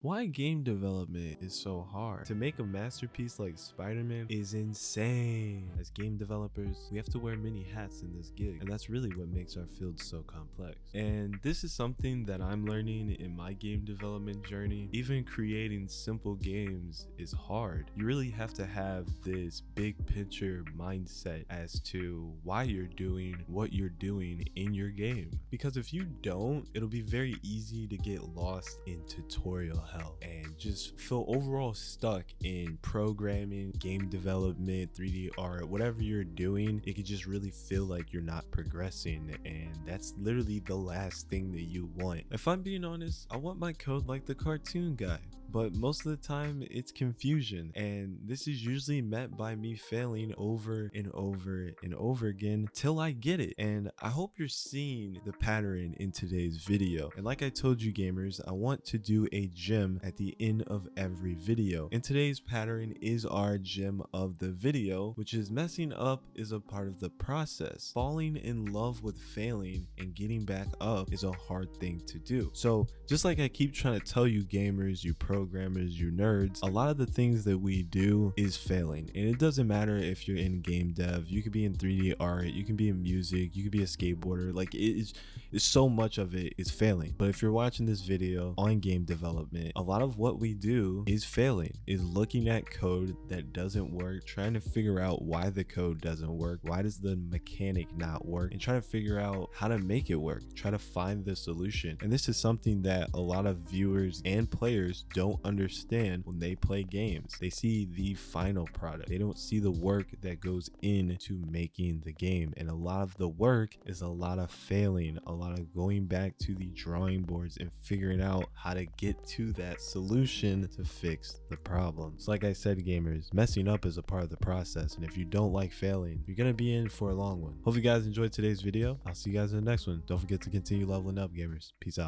Why game development is so hard. To make a masterpiece like Spider-Man is insane. As game developers, we have to wear many hats in this gig, and that's really what makes our field so complex. And this is something that I'm learning in my game development journey. Even creating simple games is hard. You really have to have this big picture mindset as to why you're doing what you're doing in your game. Because if you don't, it'll be very easy to get lost in tutorial hell and just feel overall stuck in programming, game development, 3D art, whatever you're doing. It could just really feel like you're not progressing, and that's literally the last thing that you want. If I'm being honest, I want my code like the cartoon guy, but most of the time it's confusion, and this is usually met by me failing over and over and over again till I get it. And I hope you're seeing the pattern in today's video. And like I told you gamers, I want to do a gym at the end of every video, and today's pattern is our gym of the video, which is messing up is a part of the process. Falling in love with failing and getting back up is a hard thing to do. So just like I keep trying to tell you gamers, you programmers, you nerds, a lot of the things that we do is failing. And it doesn't matter if you're in game dev, you could be in 3D art, you can be in music, you could be a skateboarder. Like it's so much of it is failing. But if you're watching this video on game development, a lot of what we do is failing, is looking at code that doesn't work, trying to figure out why the code doesn't work, why does the mechanic not work, and trying to figure out how to make it work, try to find the solution. And this is something that a lot of viewers and players don't understand when they play games. They see the final product, they don't see the work that goes into making the game. And a lot of the work is a lot of failing, a lot of going back to the drawing boards and figuring out how to get to that solution to fix the problem. So like I said gamers, messing up is a part of the process, and if you don't like failing, you're gonna be in for a long one. Hope you guys enjoyed today's video. I'll see you guys in the next one. Don't forget to continue leveling up gamers. Peace out.